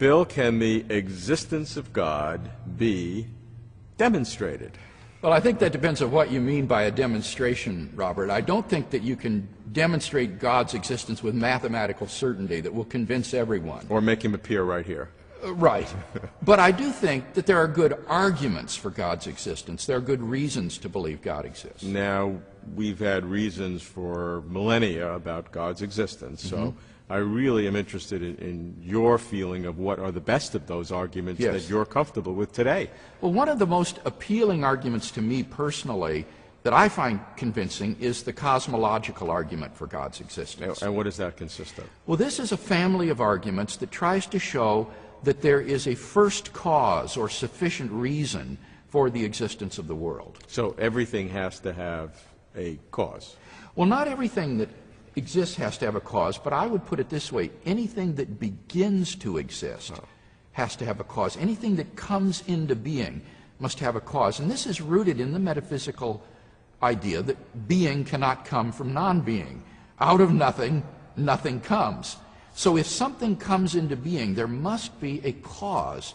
Bill, can the existence of God be demonstrated? Well, I think that depends on what you mean by a demonstration, Robert. I don't think that you can demonstrate God's existence with mathematical certainty that will convince everyone. Or make him appear right here. Right. But I do think that there are good arguments for God's existence. There are good reasons to believe God exists. Now, we've had reasons for millennia about God's existence, so I really am interested in your feeling of what are the best of those arguments that you're comfortable with today. Well, one of the most appealing arguments to me personally that I find convincing is the cosmological argument for God's existence. And what does that consist of? Well, this is a family of arguments that tries to show that there is a first cause or sufficient reason for the existence of the world. So everything has to have a cause? Well, not everything that exists has to have a cause, but I would put it this way. Anything that begins to exist has to have a cause. Anything that comes into being must have a cause. And this is rooted in the metaphysical idea that being cannot come from non-being. Out of nothing, nothing comes. So if something comes into being, there must be a cause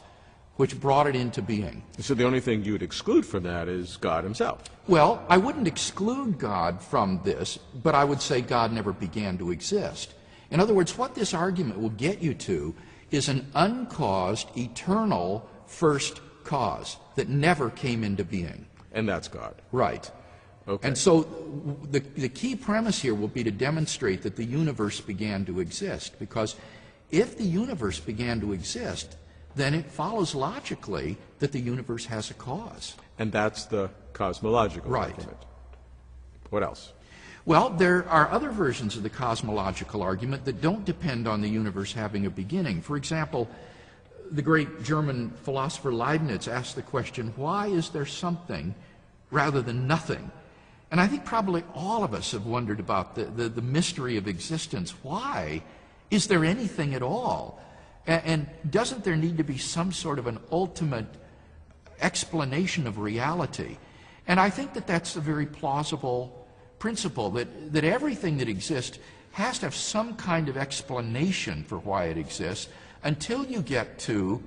which brought it into being. So the only thing you would exclude from that is God himself? Well, I wouldn't exclude God from this, but I would say God never began to exist. In other words, what this argument will get you to is an uncaused, eternal first cause that never came into being. And that's God? Right. Okay. And so the key premise here will be to demonstrate that the universe began to exist, because if the universe began to exist, then it follows logically that the universe has a cause. And that's the cosmological Right. argument. What else? Well, there are other versions of the cosmological argument that don't depend on the universe having a beginning. For example, the great German philosopher Leibniz asked the question, why is there something rather than nothing? And I think probably all of us have wondered about the mystery of existence. Why is there anything at all? And doesn't there need to be some sort of an ultimate explanation of reality? And I think that that's a very plausible principle, that everything that exists has to have some kind of explanation for why it exists until you get to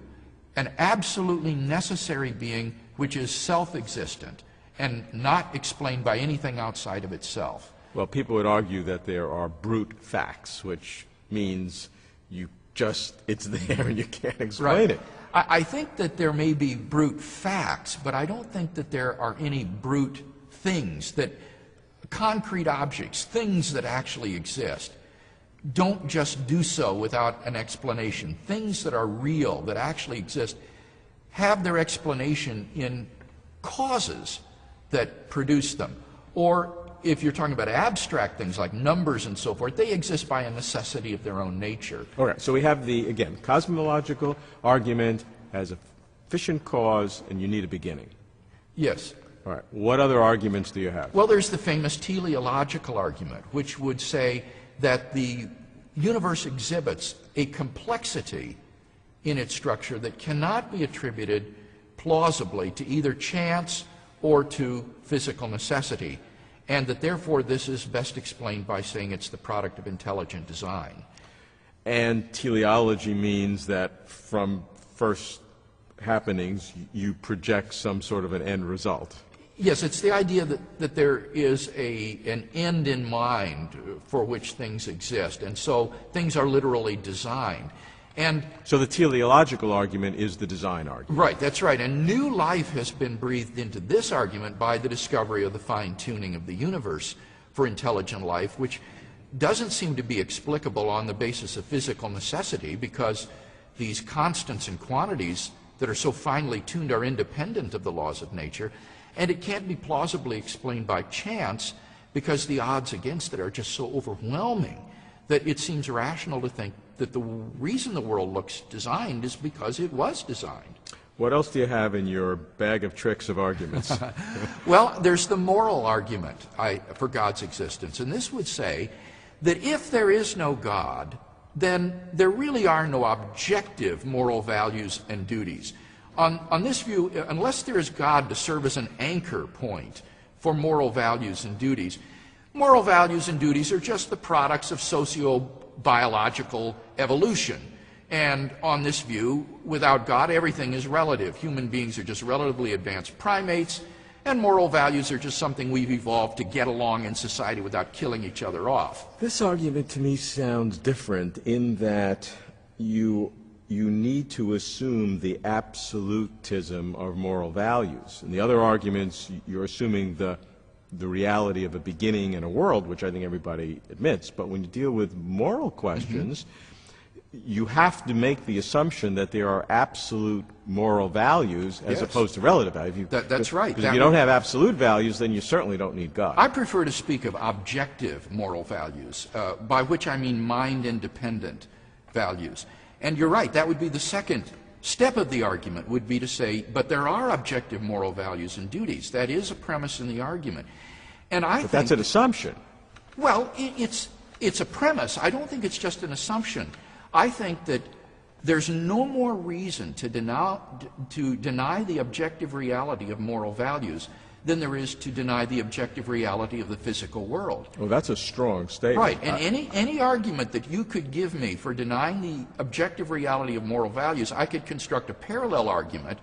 an absolutely necessary being which is self-existent and not explained by anything outside of itself. Well, people would argue that there are brute facts, which means it's there and you can't explain it. I think that there may be brute facts, but I don't think that there are any brute things, that concrete objects, things that actually exist, don't just do so without an explanation. Things that are real, that actually exist, have their explanation in causes that produce them. Or if you're talking about abstract things like numbers and so forth, they exist by a necessity of their own nature. All right, so we have again, cosmological argument has a sufficient cause and you need a beginning. Yes. All right, what other arguments do you have? Well, there's the famous teleological argument, which would say that the universe exhibits a complexity in its structure that cannot be attributed plausibly to either chance or to physical necessity, and that therefore this is best explained by saying it's the product of intelligent design. And teleology means that from first happenings you project some sort of an end result. Yes, it's the idea that there is an end in mind for which things exist, and so things are literally designed. And so the teleological argument is the design argument. Right, that's right. And new life has been breathed into this argument by the discovery of the fine-tuning of the universe for intelligent life, which doesn't seem to be explicable on the basis of physical necessity, because these constants and quantities that are so finely tuned are independent of the laws of nature, and it can't be plausibly explained by chance because the odds against it are just so overwhelming that it seems rational to think that the reason the world looks designed is because it was designed. What else do you have in your bag of tricks of arguments? Well, there's the moral argument for God's existence, and this would say that if there is no God, then there really are no objective moral values and duties. On this view, unless there is God to serve as an anchor point for moral values and duties, moral values and duties are just the products of socio-biological evolution. And on this view, without God, everything is relative. Human beings are just relatively advanced primates, and moral values are just something we've evolved to get along in society without killing each other off. This argument to me sounds different in that you need to assume the absolutism of moral values. In the other arguments, you're assuming the reality of a beginning and a world, which I think everybody admits. But when you deal with moral questions, you have to make the assumption that there are absolute moral values as opposed to relative values. That's right. Because if you don't have absolute values, then you certainly don't need God. I prefer to speak of objective moral values, by which I mean mind-independent values. And you're right, that would be the second step of the argument, would be to say, but there are objective moral values and duties. That is a premise in the argument. And I think that's an assumption. Well, it's a premise. I don't think it's just an assumption. I think that there's no more reason to deny the objective reality of moral values than there is to deny the objective reality of the physical world. Well, that's a strong statement. Right, and any argument that you could give me for denying the objective reality of moral values, I could construct a parallel argument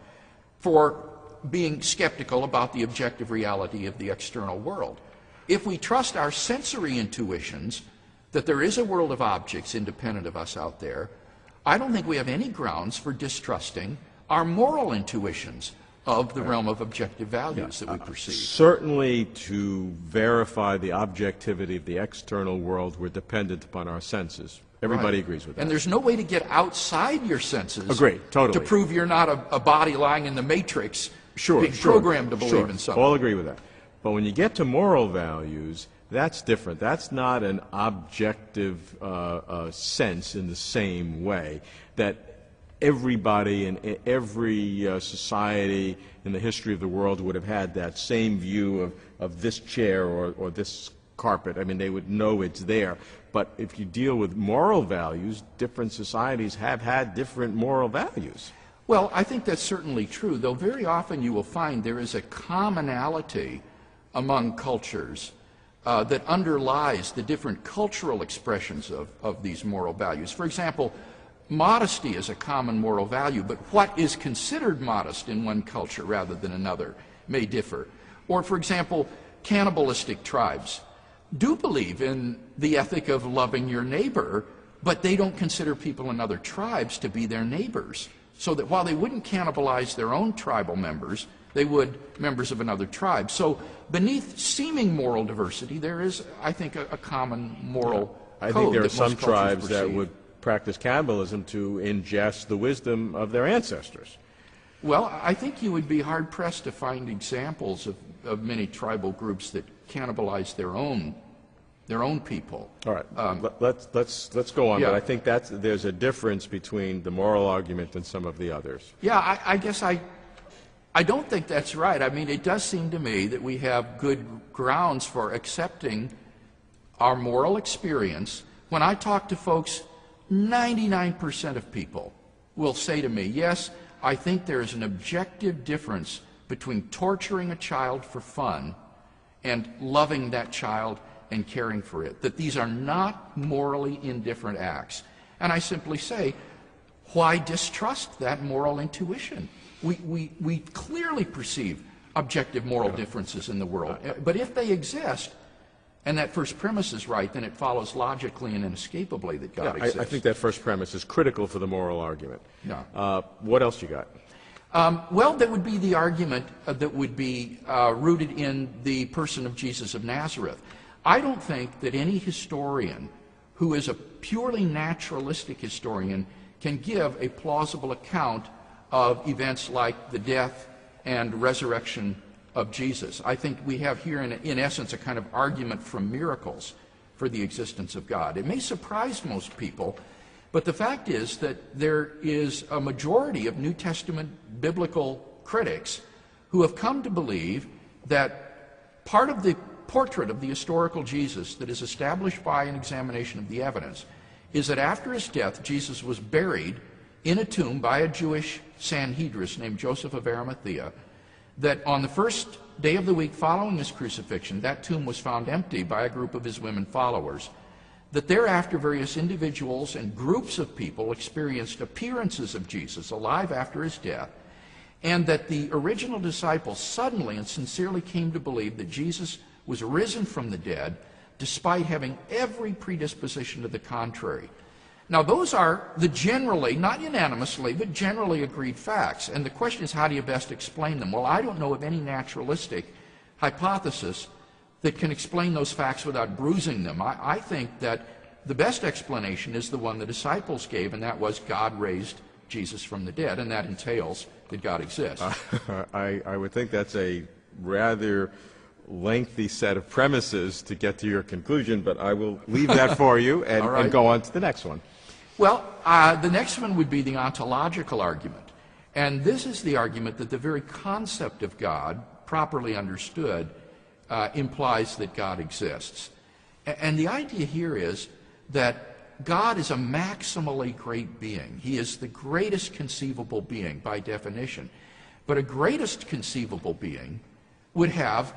for being skeptical about the objective reality of the external world. If we trust our sensory intuitions that there is a world of objects independent of us out there, I don't think we have any grounds for distrusting our moral intuitions of the realm of objective values that we perceive. Certainly, to verify the objectivity of the external world, we're dependent upon our senses. Everybody agrees with that. And there's no way to get outside your senses totally. to prove you're not a body lying in the matrix being programmed to believe in something. All agree with that. But when you get to moral values, that's different. That's not an objective sense in the same way that everybody in every society in the history of the world would have had that same view of this chair or this carpet. I mean, they would know it's there. But if you deal with moral values, different societies have had different moral values. Well, I think that's certainly true, though very often you will find there is a commonality among cultures that underlies the different cultural expressions of these moral values. For example, modesty is a common moral value, but what is considered modest in one culture rather than another may differ. Or, for example, cannibalistic tribes do believe in the ethic of loving your neighbor, but they don't consider people in other tribes to be their neighbors. So that while they wouldn't cannibalize their own tribal members, they would members of another tribe. So beneath seeming moral diversity, there is, I think, a common moral code. I think there are some most cultures tribes that perceive. would practice cannibalism to ingest the wisdom of their ancestors. Well, I think you would be hard-pressed to find examples of many tribal groups that cannibalize their own people. All right, let's go on. Yeah. But I think there's a difference between the moral argument and some of the others. Yeah, I guess I don't think that's right. I mean, it does seem to me that we have good grounds for accepting our moral experience. When I talk to folks, 99% of people will say to me, yes, I think there is an objective difference between torturing a child for fun and loving that child and caring for it, that these are not morally indifferent acts. And I simply say, why distrust that moral intuition? We clearly perceive objective moral differences in the world, but if they exist, and that first premise is right, then it follows logically and inescapably that God exists. I think that first premise is critical for the moral argument. Yeah. What else you got? Well, that would be the argument that would be rooted in the person of Jesus of Nazareth. I don't think that any historian who is a purely naturalistic historian can give a plausible account of events like the death and resurrection of Jesus. I think we have here, in essence, a kind of argument from miracles for the existence of God. It may surprise most people, but the fact is that there is a majority of New Testament biblical critics who have come to believe that part of the portrait of the historical Jesus that is established by an examination of the evidence is that after his death, Jesus was buried in a tomb by a Jewish Sanhedrist named Joseph of Arimathea, that on the first day of the week following his crucifixion, that tomb was found empty by a group of his women followers, that thereafter various individuals and groups of people experienced appearances of Jesus alive after his death, and that the original disciples suddenly and sincerely came to believe that Jesus was risen from the dead, despite having every predisposition to the contrary. Now, those are the generally, not unanimously, but generally agreed facts. And the question is, how do you best explain them? Well, I don't know of any naturalistic hypothesis that can explain those facts without bruising them. I think that the best explanation is the one the disciples gave, and that was God raised Jesus from the dead, and that entails that God exists. I would think that's a rather lengthy set of premises to get to your conclusion, but I will leave that for you and, All right. and go on to the next one. Well, the next one would be the ontological argument. And this is the argument that the very concept of God, properly understood, implies that God exists. And the idea here is that God is a maximally great being. He is the greatest conceivable being by definition. But a greatest conceivable being would have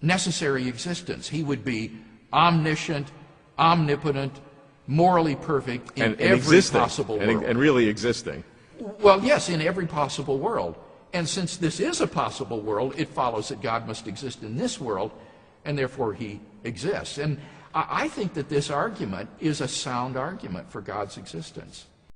necessary existence. He would be omniscient, omnipotent, morally perfect in every existing, possible world. and really existing. Well, yes, in every possible world. And since this is a possible world, it follows that God must exist in this world, and therefore he exists. And I think that this argument is a sound argument for God's existence.